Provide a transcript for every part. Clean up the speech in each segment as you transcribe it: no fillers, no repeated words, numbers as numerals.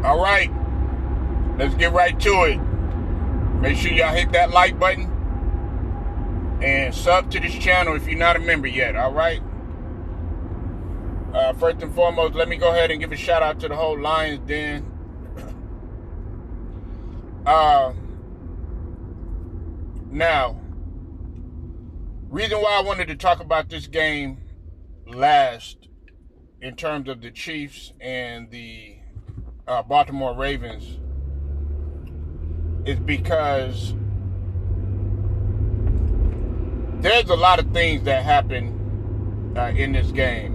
All right, let's get right to it. Make sure y'all hit that like button and sub to this channel if you're not a member yet. All right. First and foremost, let me go ahead and give a shout out to the whole Lions Den. Now, reason why I wanted to talk about this game last in terms of the Chiefs and the Baltimore Ravens is because there's a lot of things that happen in this game,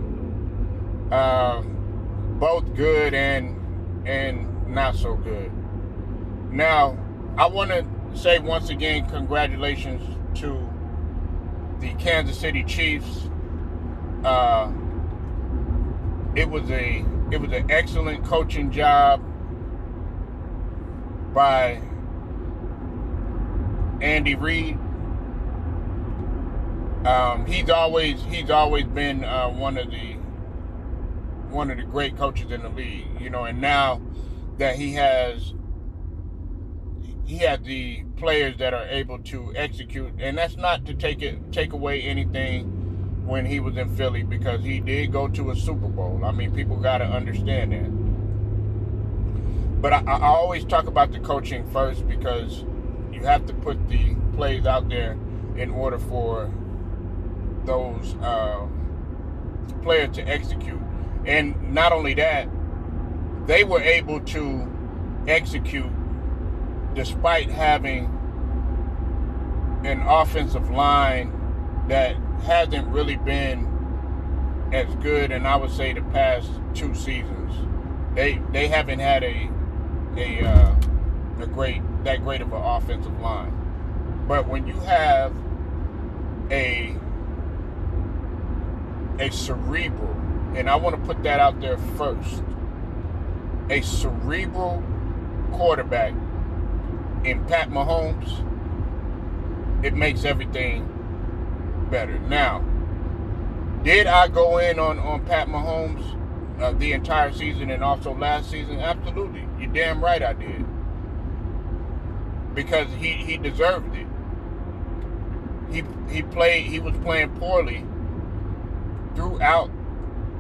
both good and not so good. Now, I want to say once again, congratulations to the Kansas City Chiefs. It was an excellent coaching job by Andy Reid. He's always been one of the great coaches in the league, and now that he has the players that are able to execute, and that's not to take away anything when he was in Philly, because he did go to a Super Bowl. I mean, people got to understand that. But I always talk about the coaching first, because you have to put the plays out there in order for those players to execute. And not only that, they were able to execute despite having an offensive line that hasn't really been as good, and I would say the past 2 seasons. They haven't had that great of an offensive line. But when you have a cerebral, and I want to put that out there first, a cerebral quarterback in Pat Mahomes, it makes everything better. Now, did I go in on Pat Mahomes the entire season and also last season? Absolutely. You're damn right I did. Because he deserved it. He was playing poorly throughout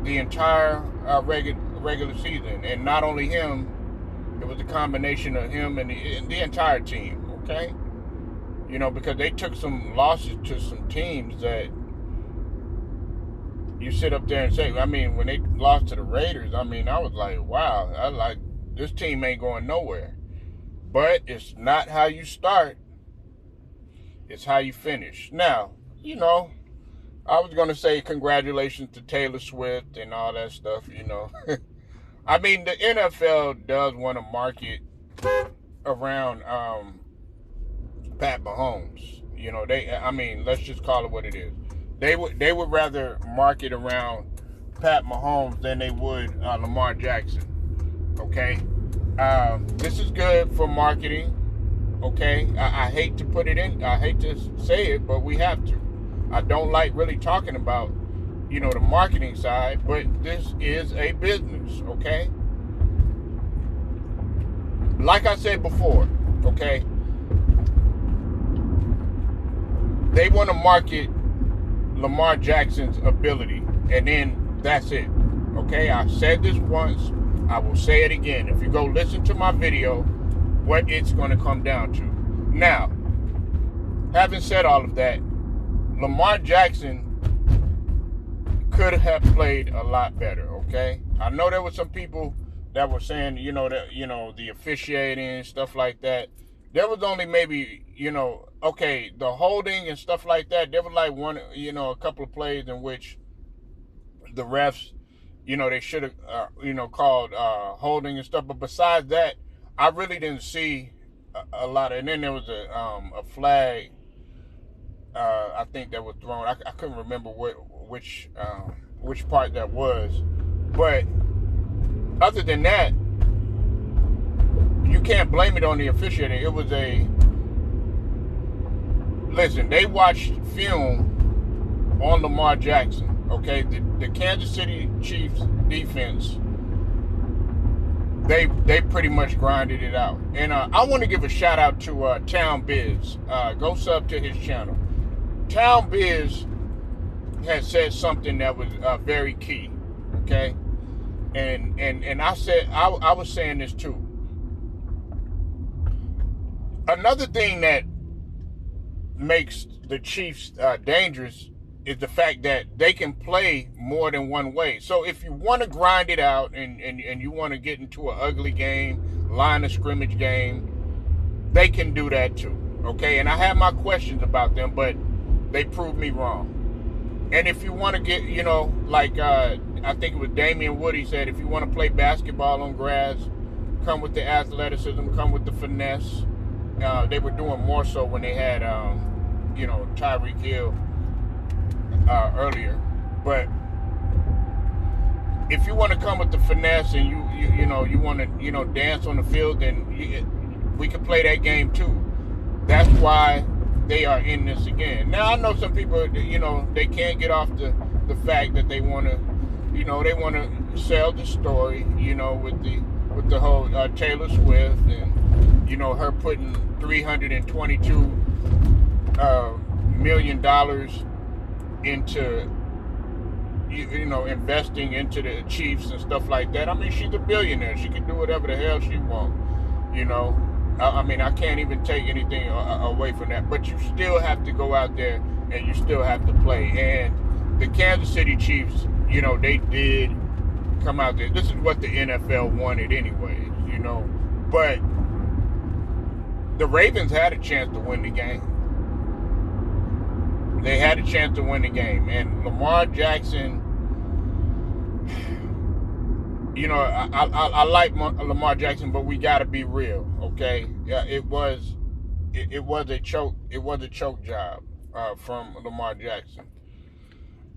the entire regular season. And not only him, it was a combination of him and the entire team, okay? Because they took some losses to some teams that you sit up there and say, I mean, when they lost to the Raiders, I mean, I was like, wow, this team ain't going nowhere. But it's not how you start, it's how you finish. Now, I was going to say congratulations to Taylor Swift and all that stuff, I mean, the NFL does want to market around Pat Mahomes. Let's just call it what it is. They would rather market around Pat Mahomes than they would Lamar Jackson. Okay, this is good for marketing. Okay, I hate to put it in. I hate to say it, but we have to. I don't like really talking about the marketing side, but this is a business. Okay, like I said before. Okay. They want to market Lamar Jackson's ability, and then that's it. Okay, I've said this once, I will say it again. If you go listen to my video, what it's going to come down to. Now, having said all of that, Lamar Jackson could have played a lot better, okay? I know there were some people that were saying, the officiating, stuff like that. There was only maybe, the holding and stuff like that. There was like a couple of plays in which the refs, they should have, called holding and stuff. But besides that, I really didn't see a lot. And then there was a flag, I think, that was thrown. I couldn't remember which part that was. But other than that, you can't blame it on the officiating. It was listen, they watched film on Lamar Jackson, okay? The Kansas City Chiefs defense they pretty much grinded it out. And I want to give a shout out to Town Biz. Go sub to his channel. Town Biz has said something that was very key. Okay, and I said I was saying this too. Another thing that makes the Chiefs dangerous is the fact that they can play more than one way. So if you want to grind it out and you want to get into an ugly game, line of scrimmage game, they can do that too. Okay, and I have my questions about them, but they proved me wrong. And if you want to get, like I think it was Damian Woody said, if you want to play basketball on grass, come with the athleticism, come with the finesse. They were doing more so when they had, Tyreek Hill earlier. But if you want to come with the finesse and you want to dance on the field, then we can play that game too. That's why they are in this again. Now I know some people, they can't get off the fact that they want to, they want to sell the story, with the whole Taylor Swift and her putting $322 million into investing into the Chiefs and stuff like that. I mean, she's a billionaire. She can do whatever the hell she wants. I mean, I can't even take anything away from that. But you still have to go out there and you still have to play. And the Kansas City Chiefs, they did come out there. This is what the NFL wanted anyways, But the Ravens had a chance to win the game. They had a chance to win the game. And Lamar Jackson, I like Lamar Jackson, but we got to be real, okay? Yeah, it was a choke. It was a choke job from Lamar Jackson.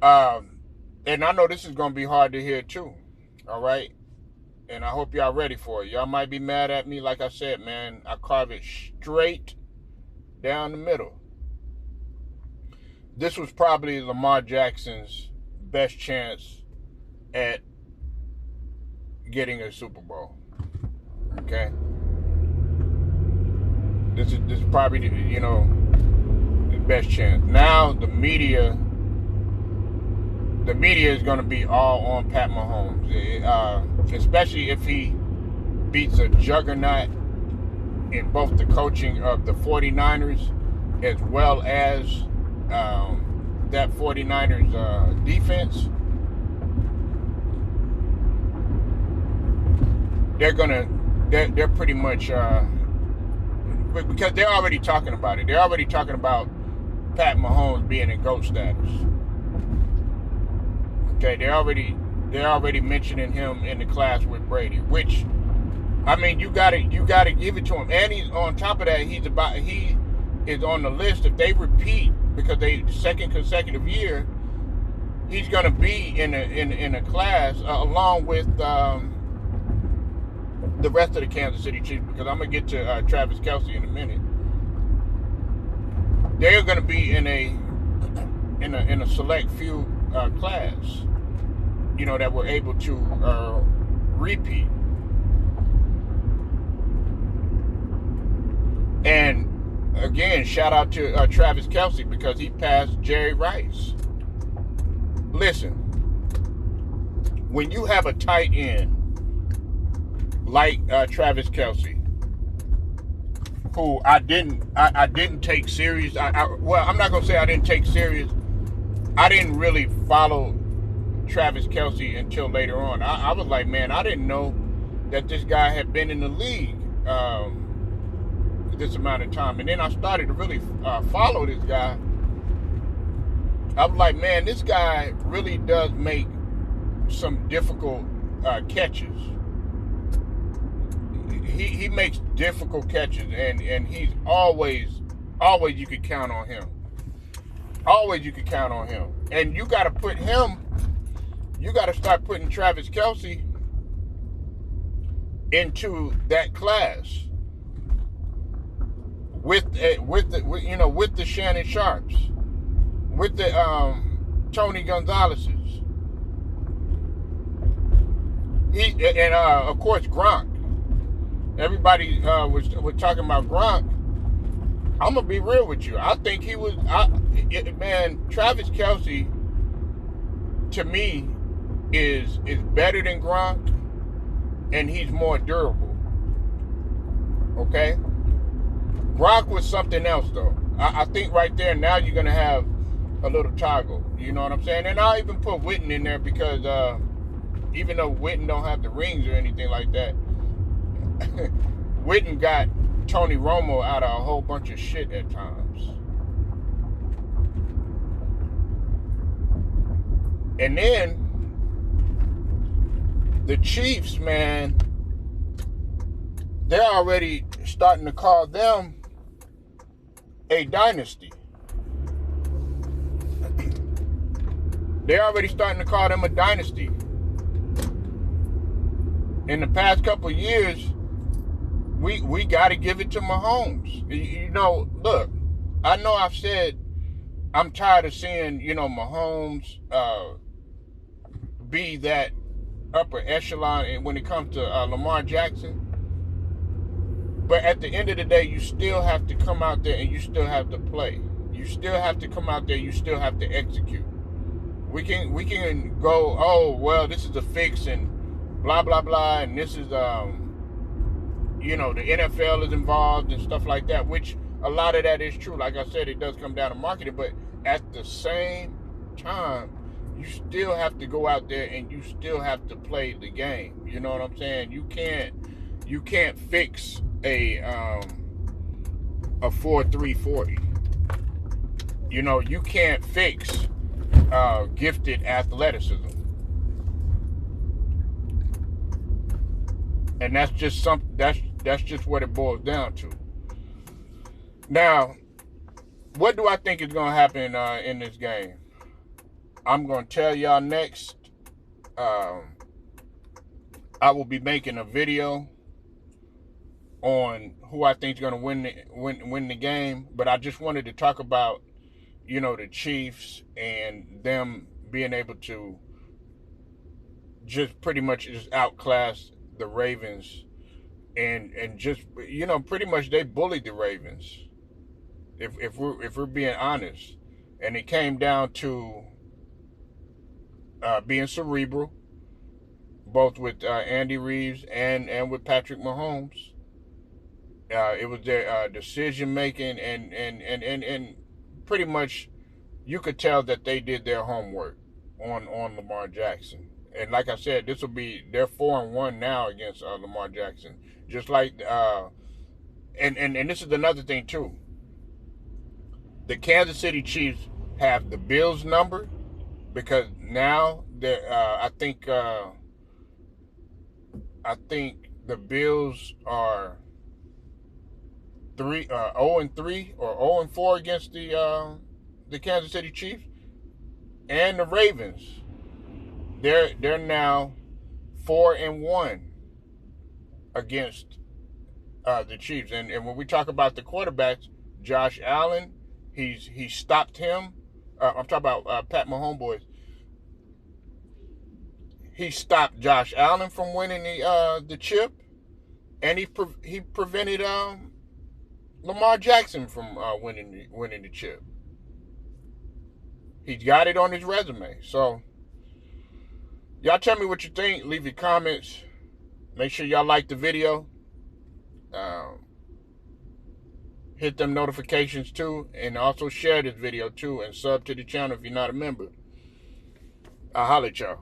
And I know this is going to be hard to hear too, all right? And I hope y'all ready for it. Y'all might be mad at me. Like I said, man, I carve it straight down the middle. This was probably Lamar Jackson's best chance at getting a Super Bowl. Okay? This is probably the best chance. Now the media is going to be all on Pat Mahomes, especially if he beats a juggernaut in both the coaching of the 49ers as well as that 49ers defense. They're pretty much because they're already talking about it. They're already talking about Pat Mahomes being in GOAT status. Okay, they're already mentioning him in the class with Brady, which, I mean, you gotta give it to him. And he's on top of that, he is on the list. If they repeat, because they second consecutive year, he's gonna be in a class along with the rest of the Kansas City Chiefs, because I'm gonna get to Travis Kelce in a minute. They're gonna be in a select few class, that were able to repeat. And again, shout out to Travis Kelce, because he passed Jerry Rice. Listen, when you have a tight end like Travis Kelce, who I didn't take serious. Well, I'm not gonna say I didn't take serious. I didn't really follow Travis Kelce until later on. I was like, man, I didn't know that this guy had been in the league this amount of time. And then I started to really follow this guy. I was like, man, this guy really does make some difficult catches. He makes difficult catches, and he's always you can count on him. Always you can count on him. And you got to start putting Travis Kelce into that class with the Shannon Sharps, with the Tony Gonzalez's, and of course Gronk. everybody was talking about Gronk. I'm gonna be real with you. I think he was. Man, Travis Kelce to me is better than Gronk, and he's more durable. Okay, Gronk was something else though. I think right there now you're gonna have a little toggle. You know what I'm saying? And I'll even put Witten in there because even though Witten don't have the rings or anything like that, Witten got Tony Romo out of a whole bunch of shit at times. And then the Chiefs, man, they're already starting to call them a dynasty. They're already starting to call them a dynasty. In the past couple of years, we got to give it to Mahomes. You know, look, I know I've said I'm tired of seeing, Mahomes be that upper echelon when it comes to Lamar Jackson. But at the end of the day, you still have to come out there and you still have to play. You still have to come out there. You still have to execute. We can go, oh, well, this is a fix and blah, blah, blah. And this is, the NFL is involved and stuff like that, which a lot of that is true. Like I said, it does come down to marketing. But at the same time, you still have to go out there and you still have to play the game. You know what I'm saying? You can't fix a 4.340. You can't fix gifted athleticism. And that's just that's just what it boils down to. Now, what do I think is going to happen in this game? I'm going to tell y'all next. I will be making a video on who I think is going to win the game. But I just wanted to talk about, the Chiefs and them being able to just pretty much just outclass the Ravens and just, pretty much they bullied the Ravens. If we're being honest. And it came down to being cerebral, both with Andy Reeves and with Patrick Mahomes. It was their decision making and pretty much you could tell that they did their homework on Lamar Jackson. And like I said, they're 4-1 now against Lamar Jackson. Just like and this is another thing too. The Kansas City Chiefs have the Bills number because now I think the Bills are 0-3 or 0-4 against the Kansas City Chiefs, and the Ravens. They're now 4-1 against the Chiefs. And when we talk about the quarterbacks, Josh Allen, he stopped him. I'm talking about Pat Mahomes boys. He stopped Josh Allen from winning the chip, and he prevented Lamar Jackson from winning the chip. He's got it on his resume. So y'all tell me what you think. Leave your comments. Make sure y'all like the video. Hit them notifications too, and also share this video too, and sub to the channel if you're not a member. I'll holler at y'all.